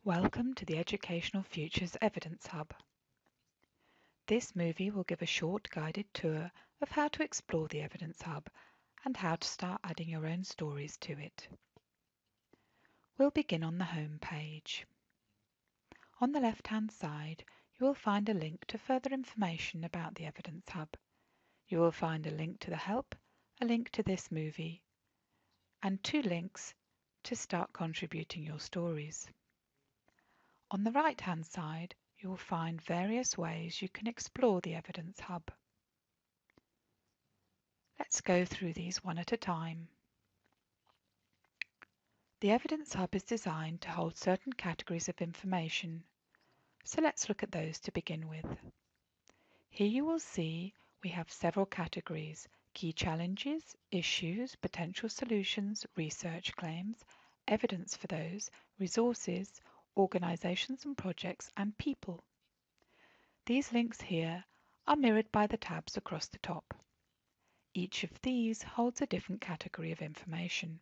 Welcome to the Educational Futures Evidence Hub. This movie will give a short guided tour of how to explore the Evidence Hub and how to start adding your own stories to it. We'll begin on the home page. On the left-hand side, you will find a link to further information about the Evidence Hub. You will find a link to the help, a link to this movie, and 2 links to start contributing your stories. On the right-hand side, you will find various ways you can explore the Evidence Hub. Let's go through these one at a time. The Evidence Hub is designed to hold certain categories of information, so let's look at those to begin with. Here you will see we have several categories: key challenges, issues, potential solutions, research claims, evidence for those, resources, organisations and projects, and people. These links here are mirrored by the tabs across the top. Each of these holds a different category of information: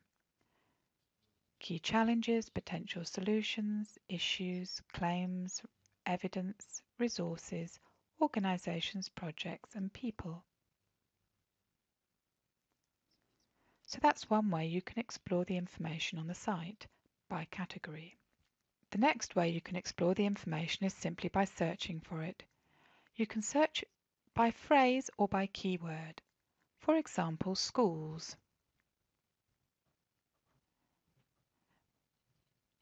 key challenges, potential solutions, issues, claims, evidence, resources, organisations, projects, and people. So that's one way you can explore the information on the site, by category. The next way you can explore the information is simply by searching for it. You can search by phrase or by keyword. For example, schools.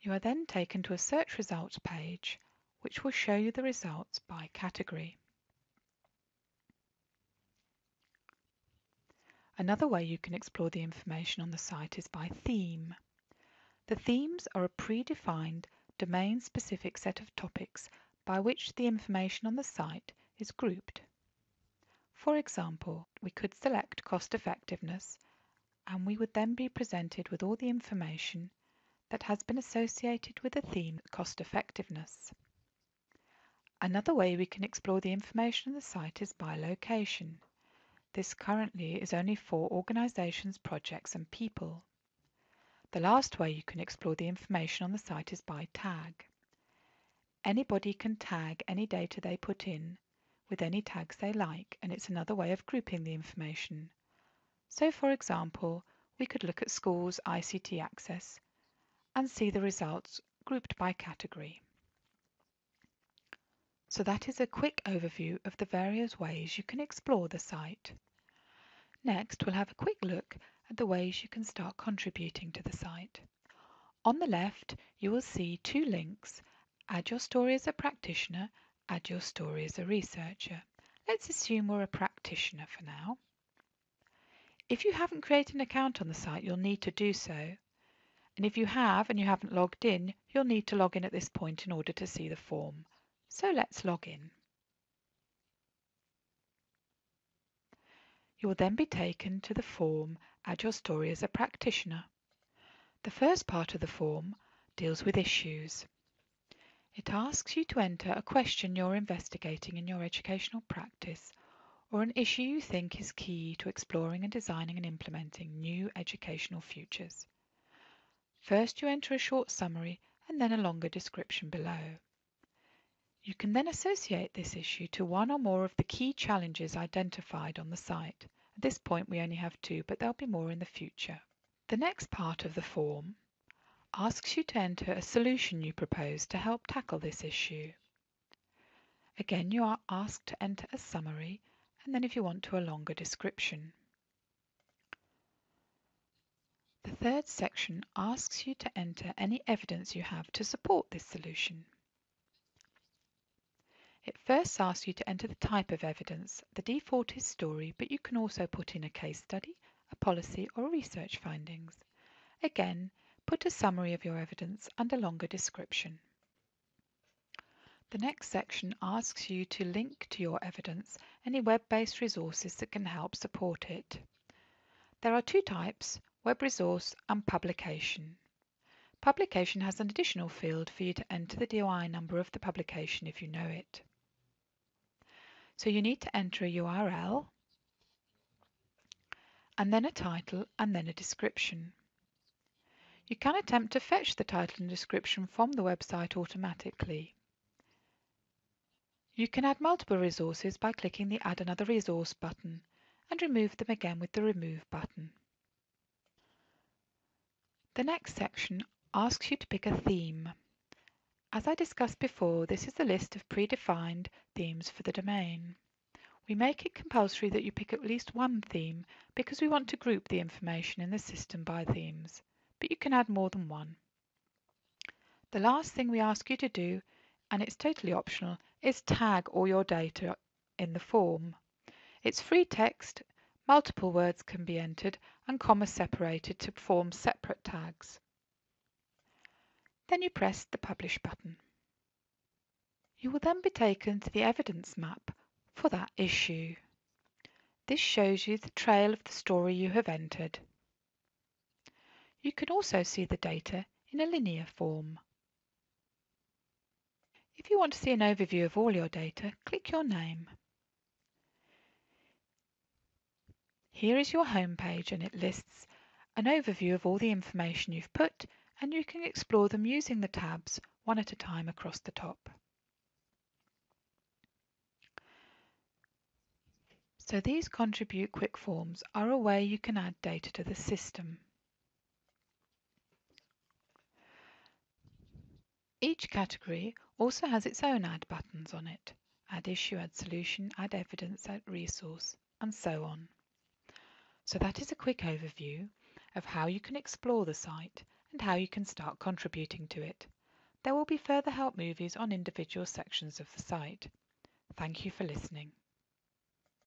You are then taken to a search results page, which will show you the results by category. Another way you can explore the information on the site is by theme. The themes are a predefined, domain-specific set of topics by which the information on the site is grouped. For example, we could select cost effectiveness, and we would then be presented with all the information that has been associated with the theme cost effectiveness. Another way we can explore the information on the site is by location. This currently is only for organisations, projects and people. The last way you can explore the information on the site is by tag. Anybody can tag any data they put in with any tags they like, and it's another way of grouping the information. So for example, we could look at schools ICT access and see the results grouped by category. So that is a quick overview of the various ways you can explore the site. Next, we'll have a quick look at the ways you can start contributing to the site. On the left, you will see 2 links: add your story as a practitioner, add your story as a researcher. Let's assume we're a practitioner for now. If you haven't created an account on the site, you'll need to do so. And if you have and you haven't logged in, you'll need to log in at this point in order to see the form. So let's log in. You will then be taken to the form Add Your Story as a Practitioner. The first part of the form deals with issues. It asks you to enter a question you're investigating in your educational practice, or an issue you think is key to exploring and designing and implementing new educational futures. First, you enter a short summary and then a longer description below. You can then associate this issue to one or more of the key challenges identified on the site. At this point we only have 2, but there'll be more in the future. The next part of the form asks you to enter a solution you propose to help tackle this issue. Again, you are asked to enter a summary, and then if you want to, a longer description. The third section asks you to enter any evidence you have to support this solution. It first asks you to enter the type of evidence. The default is story, but you can also put in a case study, a policy, or research findings. Again, put a summary of your evidence and a longer description. The next section asks you to link to your evidence any web-based resources that can help support it. There are 2 types: web resource and publication. Publication has an additional field for you to enter the DOI number of the publication if you know it. So you need to enter a URL, and then a title, and then a description. You can attempt to fetch the title and description from the website automatically. You can add multiple resources by clicking the Add Another Resource button and remove them again with the Remove button. The next section asks you to pick a theme. As I discussed before, this is a list of predefined themes for the domain. We make it compulsory that you pick at least one theme because we want to group the information in the system by themes, but you can add more than one. The last thing we ask you to do, and it's totally optional, is tag all your data in the form. It's free text, multiple words can be entered, and commas separated to form separate tags. Then you press the Publish button. You will then be taken to the evidence map for that issue. This shows you the trail of the story you have entered. You can also see the data in a linear form. If you want to see an overview of all your data, click your name. Here is your home page and it lists an overview of all the information you've put, and you can explore them using the tabs one at a time across the top. So these Contribute Quick Forms are a way you can add data to the system. Each category also has its own Add buttons on it: Add Issue, Add Solution, Add Evidence, Add Resource, and so on. So that is a quick overview of how you can explore the site and how you can start contributing to it. There will be further help movies on individual sections of the site. Thank you for listening.